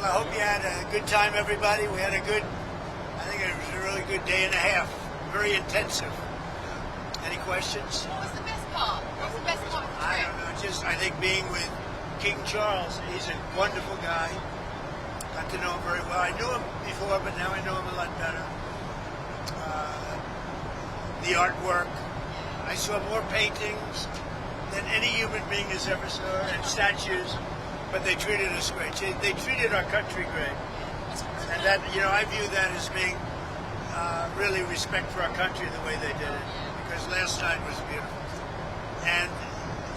Well, I hope you had a good time, everybody. We had I think it was a really good day and a half. Very intensive. Any questions? What was the best part? What's the best part of the I trip? don't know. I think being with King Charles. He's a wonderful guy. Got to know him very well. I knew him before, but now I know him a lot better. The artwork. I saw more paintings than any human being has ever saw, and statues. But they treated us great. They treated our country great. And that, I view that as being really respect for our country the way they did it. Because last night was beautiful. And,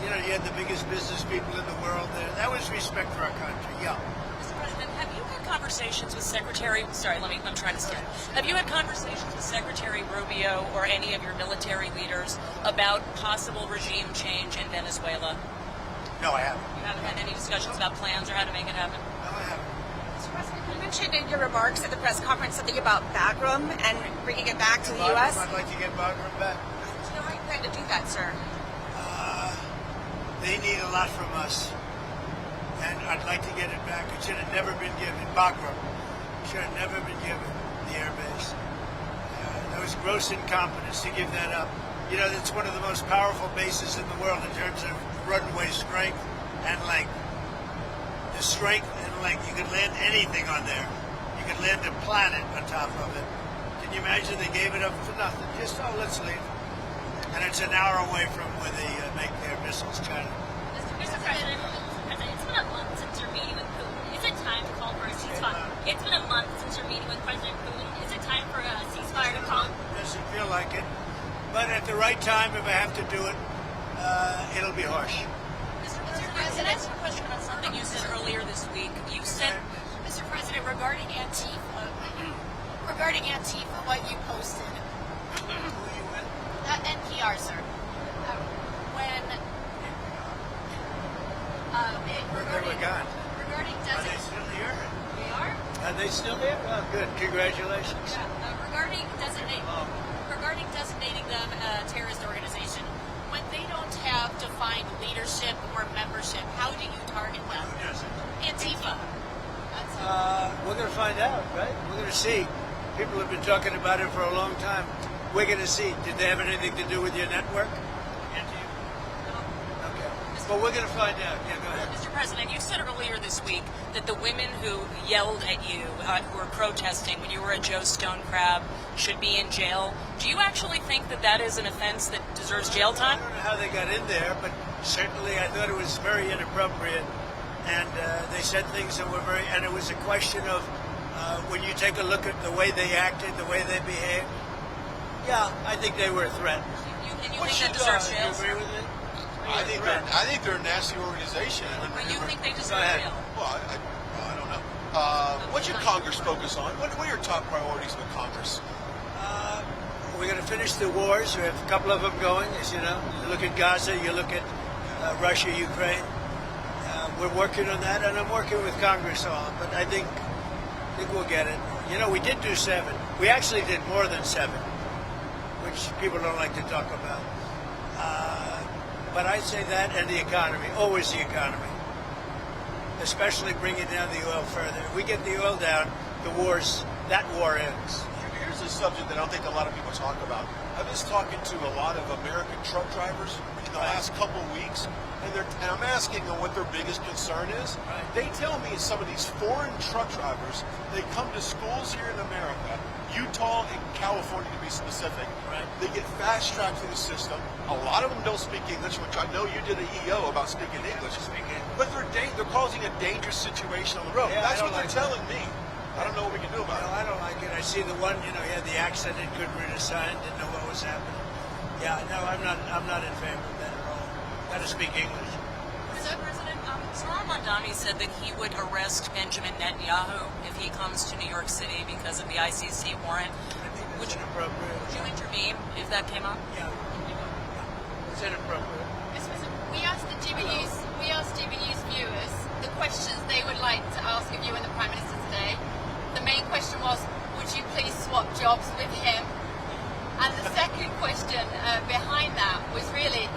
you had the biggest business people in the world there. That was respect for our country, yeah. Mr. President, have you had conversations with I'm trying to skip. Have you had conversations with Secretary Rubio or any of your military leaders about possible regime change in Venezuela? No, I haven't. You haven't had any discussions about plans or how to make it happen? No, I haven't. Mr. President, you mentioned in your remarks at the press conference something about Bagram and bringing it back to the Bagram, U.S. I'd like to get Bagram back. Do you know how you plan to do that, sir? They need a lot from us, and I'd like to get it back. It should have never been given. Bagram should have never been given the air base. That was gross incompetence to give that up. It's one of the most powerful bases in the world in terms of runway strength and length. The strength and length, you could land anything on there. You could land a planet on top of it. Can you imagine they gave it up for nothing? Just, let's leave. And it's an hour away from where they make their missiles, China. Mr. President, it's been a month since you're meeting with Putin. Is it time to call for a ceasefire? It's been a month since you're meeting with President Putin. Is it time for a ceasefire to come? Doesn't feel like it. But at the right time, if I have to do it, it'll be harsh. Mr. President, can I ask a question on something you said earlier this week? You said, Mr. President, regarding Antifa, what you posted. NPR, sir. Regarding Are they still here? we are? Are they still here? Oh, good. Congratulations. Regarding designating them a terrorist organization, when they don't have defined leadership or membership, how do you target them? Who doesn't? Antifa. We're going to find out, right? We're going to see. People have been talking about it for a long time. We're going to see. Did they have anything to do with your network? Okay. Well, we're going to find out. Yeah, go ahead. Mr. President, you said earlier this week that the women who yelled at you, who were protesting when you were at Joe's Stone Crab, should be in jail. Do you actually think that that is an offense that deserves jail time? I don't know how they got in there, but certainly I thought it was very inappropriate. And they said things that were and it was a question of when you take a look at the way they acted, the way they behaved. Yeah, I think they were a threat. You think that deserves jail? You agree with it? I think they're a nasty organization. But you think they deserve jail? Well, I don't know. What should Congress focus on? What are your top priorities with Congress? We're going to finish the wars. We have a couple of them going, as you know. You look at Gaza, you look at Russia, Ukraine. We're working on that, and I'm working with Congress on. But I think we'll get it. We did do 7. We actually did more than 7, which people don't like to talk about. But I'd say that and the economy, always the economy. Especially bringing down the oil further. If we get the oil down, that war ends. Here's a subject that I don't think a lot of people talk about. I've been talking to a lot of American truck drivers in the last couple of weeks, and I'm asking them what their biggest concern is. Right. They tell me some of these foreign truck drivers, they come to schools here in America, Utah and California to be specific. Right. They get fast-tracked through the system. A lot of them don't speak English, which I know you did an EO about speaking English. But they're causing a dangerous situation on the road. Yeah, That's I what don't they're like telling me. I don't know what we can do about it. I don't like it. I see the one, he had the accent and couldn't read a sign, didn't know what was happening. Yeah, no, I'm not in favor of that at all. Got to speak English. Mr. President, Salam Mandani said that he would arrest Benjamin Netanyahu if he comes to New York City because of the ICC warrant. I think that's inappropriate. Would you intervene if that came up? Yeah. It's inappropriate. Mr. President, we asked TV News viewers the questions they would like to ask of you and the Prime Minister today. The main question was, would you please swap jobs with him? And the second question behind that was really,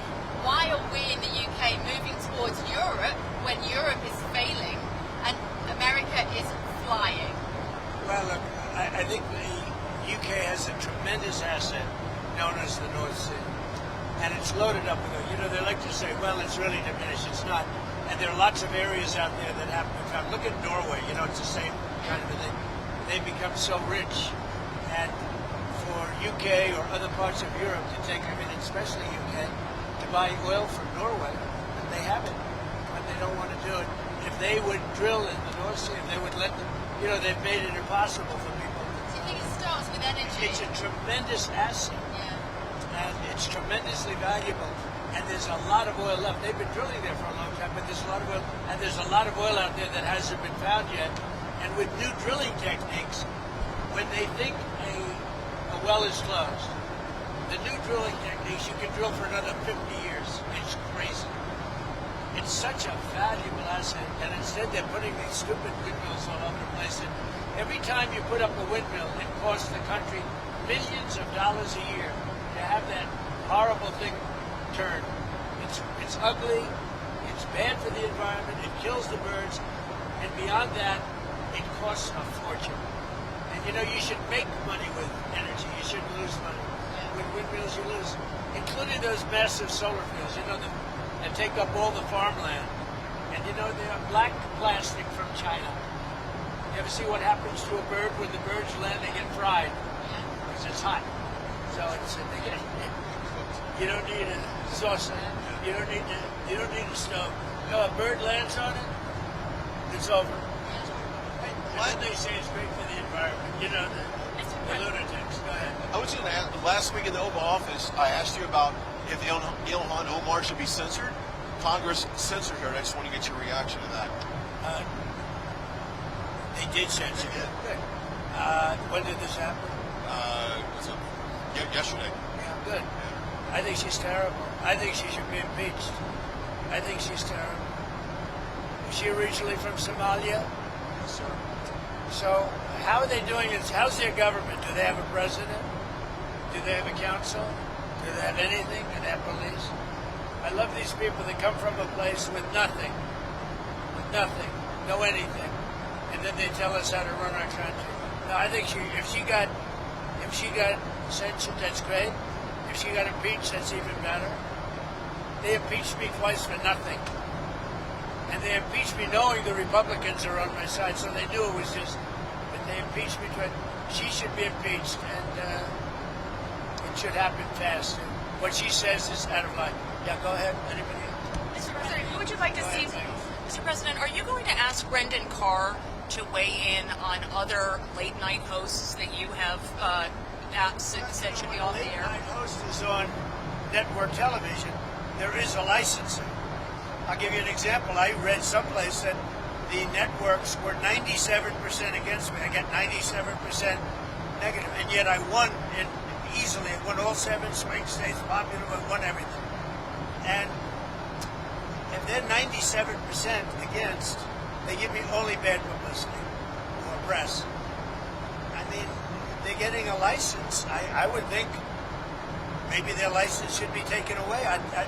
why are we in the UK moving towards Europe when Europe is failing and America is it's really diminished. It's not. And there are lots of areas out there that haven't been found. Look at Norway. It's the same kind of a thing. They've become so rich, and for UK or other parts of Europe to take everything, especially UK, to buy oil from Norway, and they haven't, but they don't want to do it. If they would drill in the North Sea, if they would let them, they've made it impossible for people. Do you think it starts with energy? It's a tremendous asset, Yeah. and it's tremendously valuable. And there's a lot of oil left. They've been drilling there for a long time, but there's a lot of oil, and there's a lot of oil out there that hasn't been found yet. And with new drilling techniques, when they think a well is closed, the new drilling techniques, you can drill for another 50 years. It's crazy. It's such a valuable asset, and instead they're putting these stupid windmills all over the place. And every time you put up a windmill, it costs the country millions of dollars a year to have that horrible thing turn. It's ugly. It's bad for the environment. It kills the birds, and beyond that, it costs a fortune. And you should make money with energy. You shouldn't lose money. With windmills, you lose, including those massive solar fields. That take up all the farmland. And they're black plastic from China. You ever see what happens to a bird when the birds land? They get fried because it's hot. So you don't need a saucer. You don't need a stove. A bird lands on it, it's over. And then they say it's great for the environment. The lunatics. Go ahead. I was going to ask, last week in the Oval Office, I asked you about if Ilhan Omar should be censored. Congress censored her, and I just want to get your reaction to that. They did censor her. Good. When did this happen? Yesterday. Yeah, good. I think she's terrible. I think she should be impeached. I think she's terrible. Was she originally from Somalia? So how are they doing this? How's their government? Do they have a president? Do they have a council? Do they have anything? Do they have police? I love these people that come from a place with nothing, no anything, and then they tell us how to run our country. No, I think if she got censured, that's great. If she got impeached, that's even better. They impeached me twice for nothing, and they impeached me knowing the Republicans are on my side, so they knew it was just. But they impeached me twice. She should be impeached, and it should happen fast. What she says is out of line. Yeah, go ahead. Anybody else? Mr. President, Who would you like to see? Mr. President, are you going to ask Brendan Carr to weigh in on other late night hosts that you have said should be off the air? Late night host is on network television. There is a licensing. I'll give you an example. I read someplace that the networks were 97% against me. I got 97% negative, and yet I won easily. I won all 7 swing states, popular, I won everything. And if they're 97% against, they give me only bad publicity or press. I mean, they're getting a license. I would think maybe their license should be taken away.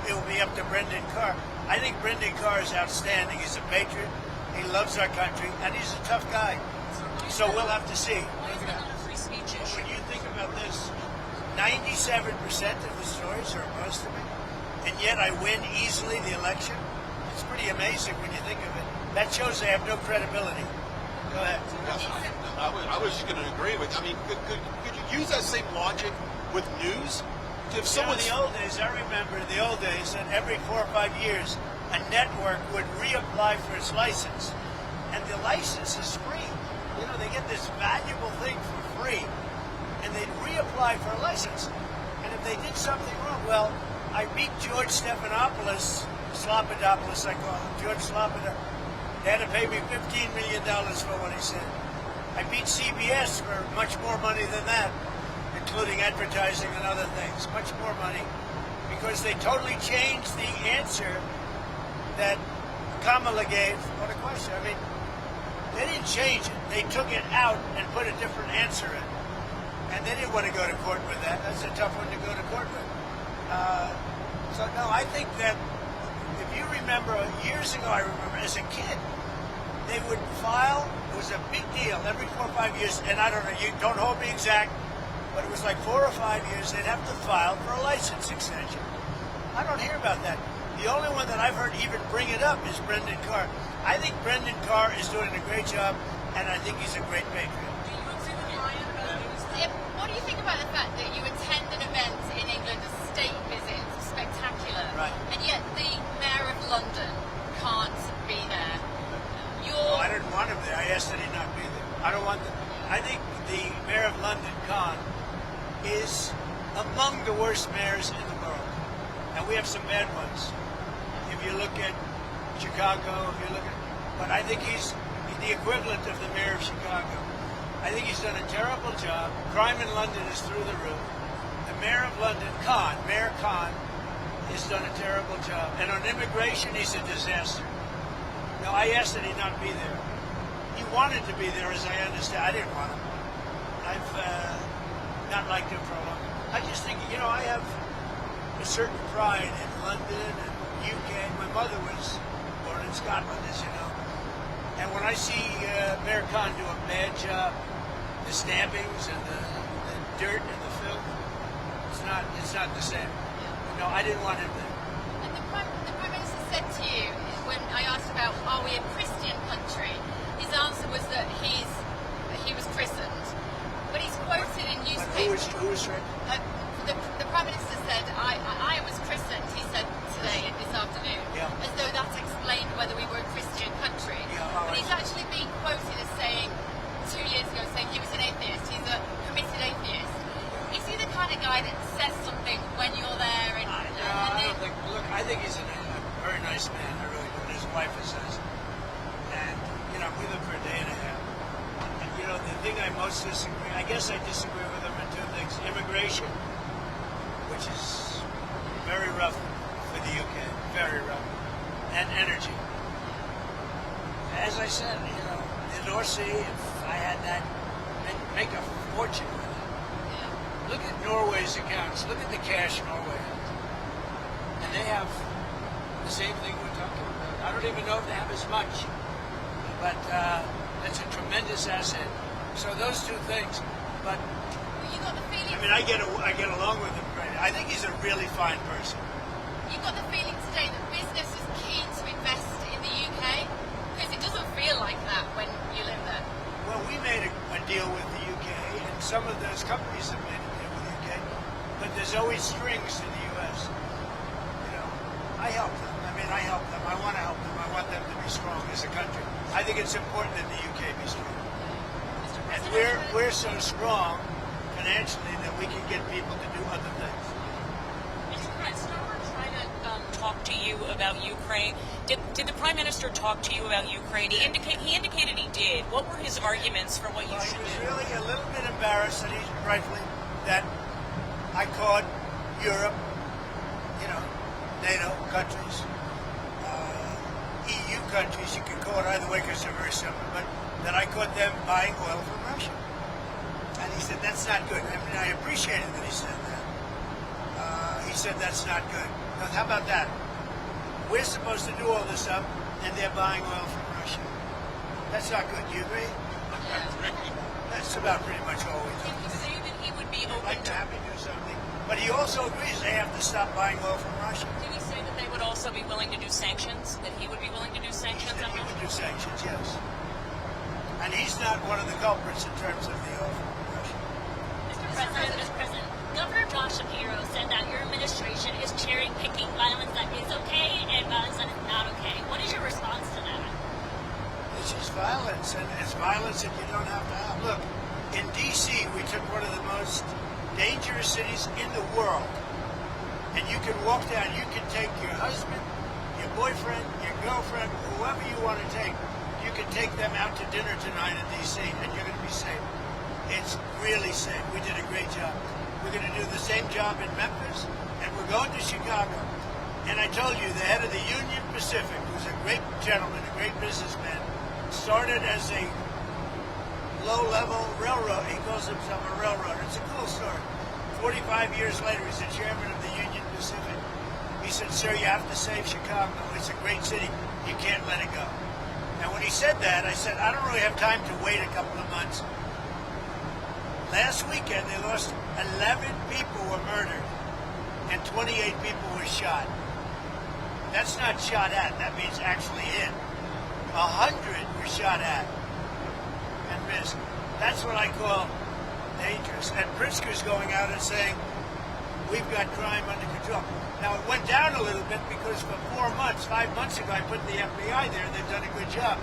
It will be up to Brendan Carr. I think Brendan Carr is outstanding. He's a patriot. He loves our country, and he's a tough guy. So we'll have to see. Why is that not a free speech issue? When you think about this, 97% of the stories are opposed to me, and yet I win easily the election. It's pretty amazing when you think of it. That shows they have no credibility. Go ahead. I was just going to agree with. I mean, could you use that same logic with news? If someone in the old days, I remember in the old days that every 4 or 5 years, a network would reapply for its license, and the license is free. They get this valuable thing for free, and they'd reapply for a license. And if they did something wrong, well, I beat George Stephanopoulos, Slopadopoulos, I call him, George Slopadopoulos. They had to pay me $15 million for what he said. I beat CBS for much more money than that, including advertising and other things, much more money, because they totally changed the answer that Kamala gave on a question. I mean, they didn't change it. They took it out and put a different answer in. And they didn't want to go to court with that. That's a tough one to go to court with. So, no, I think that if you remember, years ago, I remember as a kid, they would file, it was a big deal every 4 or 5 years, and I don't know, you don't hold me exact, but it was like 4 or 5 years, they'd have to file for a license extension. I don't hear about that. The only one that I've heard even bring it up is Brendan Carr. I think Brendan Carr is doing a great job, and I think he's a great patriot. What do you think about the fact that you attend an event in England, a state visit, it's spectacular, Right. and yet the Mayor of London can't be there? I didn't want him there. I asked that he not be there. I don't want them. I think the Mayor of London, Khan, is among the worst mayors in the world, and we have some bad ones. If you look at Chicago, but I think he's the equivalent of the Mayor of Chicago. I think he's done a terrible job. Crime in London is through the roof. The Mayor of London, Mayor Khan, has done a terrible job. And on immigration, he's a disaster. Now, I asked that he not be there. He wanted to be there, as I understand. I didn't want him. I've not liked him for a long time. I just think, I have a certain pride in London and UK. My mother was born in Scotland, as you know. And when I see Mayor Khan do a bad job, the stabbings and the dirt and the filth, it's not the same. No, I didn't want him there. And the Prime Minister said to you, when I asked about, are we a Christian country, his answer was that he was christened. But he's quoted in newspapers. Who was right? The Prime Minister said, I was christened, he said today, this afternoon, as though that explained whether we were a Christian country. But he's actually been quoted as saying, 2 years ago, saying he was an atheist, he's a committed atheist. Is he the kind of guy that says something when you're there? I think he's a very nice man, I really do. And his wife is nice. And, we live for a day and a half. And, the thing I most disagree, I guess I disagree with him in two things. Immigration, which is very rough for the UK, very rough. And energy. As I said, the North Sea, if I had that, I'd make a fortune with it. Look at Norway's accounts. Look at the cash Norway has. And they have the same thing we're talking about. I don't even know if they have as much. But that's a tremendous asset. So those two things. But you got the feeling. I get along with him great. I think he's a really fine person. You got the feeling today that business is keen to invest in the UK? Because it doesn't feel like that when you live there. Well, we made a deal with the UK, and some of those companies have made a deal with the UK, but there's always strings to the US. I help them. I help them. I want to help them. I want them to be strong as a country. I think it's important that the UK be strong. And we're so strong financially that we can get people to do other things. Trying to talk to you about Ukraine. Did the Prime Minister talk to you about Ukraine? He indicated he did. What were his arguments for what you should do? He was really a little bit embarrassed, and he's rightfully, that I called Europe, NATO countries, EU countries, you can call it either way because they're very similar, but that I caught them buying oil from Russia. And he said, that's not good. I appreciated that he said that. He said, that's not good. Now, how about that? We're supposed to do all this stuff, and they're buying oil from Russia. That's not good. Do you agree? That's about pretty much all we do. Did he say that he would be open I'd like to have him do something. But he also agrees they have to stop buying oil from Russia. Did he say that they would also be willing to do sanctions? That he would be willing to do sanctions He on would Russia? do sanctions, yes. And he's not one of the culprits in terms of the oil from Russia. Mr. President, Governor Josh Shapiro said that your administration is cherry-picking violence that is okay and violence that is not okay. What is your response to that? It's just violence, and it's violence that you don't have to have. Look, in D.C., we took one of the most dangerous cities in the world, and you can walk down, you can take your husband, your boyfriend, your girlfriend, whoever you want to take, you can take them out to dinner tonight in D.C., and you're going to be safe. It's really safe. We did a great job. We're going to do the same job in Memphis, and we're going to Chicago. And I told you, the head of the Union Pacific, who's a great gentleman, a great businessman, started as a low-level railroad. He calls himself a railroader. It's a cool story. 45 years later, he's the chairman of the Union Pacific. He said, sir, you have to save Chicago. It's a great city. You can't let it go. And when he said that, I said, I don't really have time to wait a couple of months. Last weekend, they lost 11 people were murdered and 28 people were shot. That's not shot at. That means actually hit. 100 were shot at and missed. That's what I call dangerous. And Pritzker's going out and saying, we've got crime under control. Now, it went down a little bit because for 4 months, 5 months ago, I put the FBI there. They've done a good job.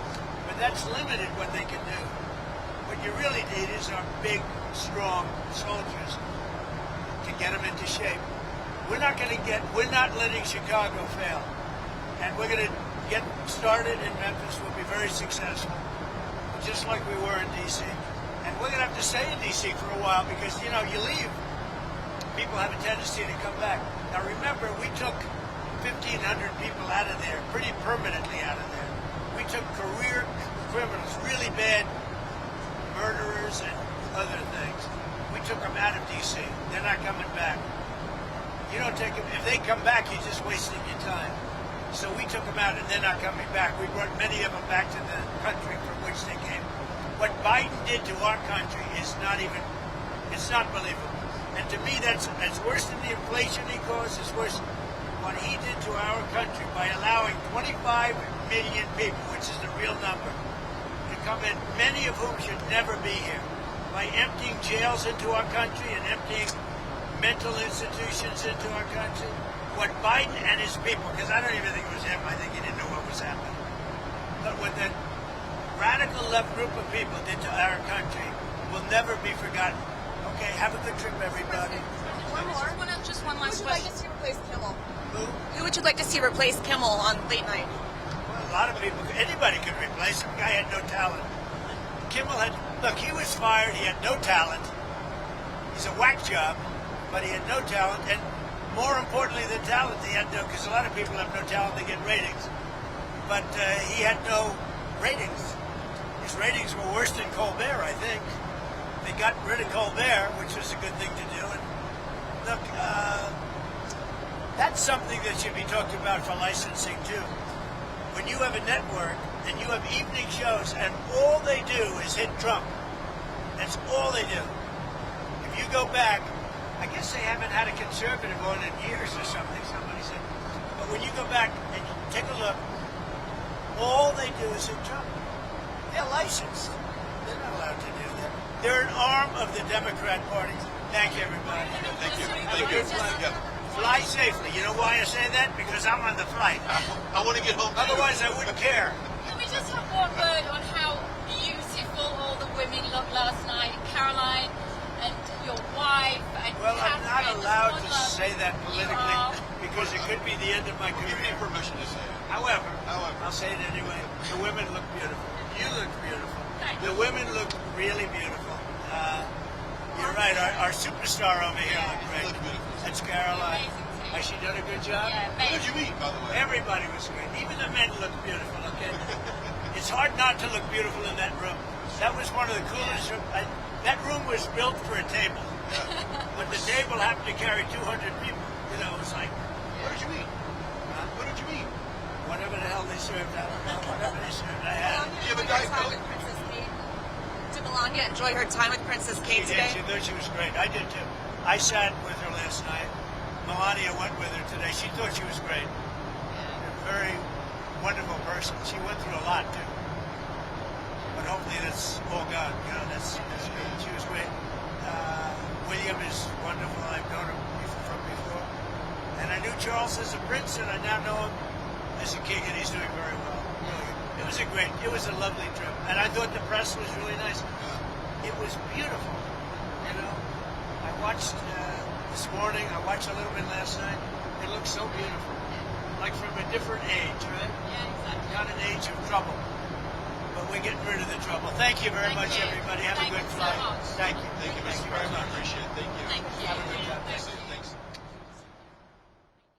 But that's limited what they can do. What you really need is our big, strong soldiers to get them into shape. We're not letting Chicago fail. And we're going to get started in Memphis. We'll be very successful, just like we were in D.C. And we're going to have to stay in D.C. for a while because, you know, you leave, people have a tendency to come back. Now, remember, we took 1,500 people out of there, pretty permanently out of there. We took career criminals, really bad murderers and other things. We took them out of D.C. They're not coming back. You don't take them. If they come back, you're just wasting your time. So we took them out, and they're not coming back. We brought many of them back to the country from which they came. What Biden did to our country is it's not believable. And to me, that's worse than the inflation he caused. It's worse what he did to our country by allowing 25 million people, which is the real number, to come in, many of whom should never be here, by emptying jails into our country and emptying mental institutions into our country. What Biden and his people, because I don't even think it was him, I think he didn't know what was happening, but what the radical left group of people did to our country will never be forgotten. Okay, have a good trip, everybody. One more. Just one last question. Who would you like to see replace Kimmel? Who Would you like to see replace Kimmel on late night? Well, a lot of people, anybody could replace him. The guy had no talent. Kimmel look, he was fired, he had no talent. He's a whack job, but he had no talent, and more importantly than talent, he had no, because a lot of people have no talent, they get ratings. But he had no ratings. His ratings were worse than Colbert, I think. They got rid of Colbert, which was a good thing to do. And look, that's something that should be talked about for licensing too. When you have a network and you have evening shows and all they do is hit Trump, that's all they do. If you go back, I guess they haven't had a conservative on in years or something, somebody said. But when you go back and you take a look, all they do is hit Trump. They're licensed. They're not allowed to do that. They're an arm of the Democrat Party. Thank you, everybody. Thank you. Have a good flight. Yeah. Fly safely. You know why I say that? Because I'm on the flight. I want to get home. Otherwise, I wouldn't care. Can we just have one word on how beautiful all the women looked last night? Caroline and your wife and Well, I'm not Catherine, allowed just to one love. say that You politically are. because it could be the end of my Give me career. permission to say it. However, However. I'll say it anyway. The women look beautiful. You look beautiful. Thank The you. women look really beautiful. You're right. Our superstar over here looked great. Look beautiful. That's Caroline. Amazing too. Has she done a good job? Yeah, What did amazing. you eat, by the way? Everybody was great. Even the men looked beautiful. Okay. It's hard not to look beautiful in that room. That was one of the coolest rooms. That room was built for a table, but the table happened to carry 200 people. You know, it was like What did you eat? What did you eat? whatever the hell they served. I don't know. Whatever they served, I had. You have a Diet time Coke? with Princess Kate. Did Melania enjoy her time with Princess Kate She did. today? She thought she was great. I did too. I sat with her last night. Melania went with her today. She thought she was great. A very wonderful person. She went through a lot too. But hopefully that's all gone. You know, that's good. She was great. William is wonderful. I've known him from before. And I knew Charles as a prince, and I now know him as a king, and he's doing very well. Really. It was a lovely trip. And I thought the press was really nice. It was beautiful. You know, I watched this morning. I watched a little bit last night. It looks so beautiful, like from a different age, right? Yeah, exactly. Not an age of trouble, but we're getting rid of the trouble. Thank you very Thank much, you. everybody. Have Thank a good you so flight. much. Thank you. Thank you, Thank Mr. you very President. I much. appreciate it. Thank you. Thank you. Have a good time. Thank you.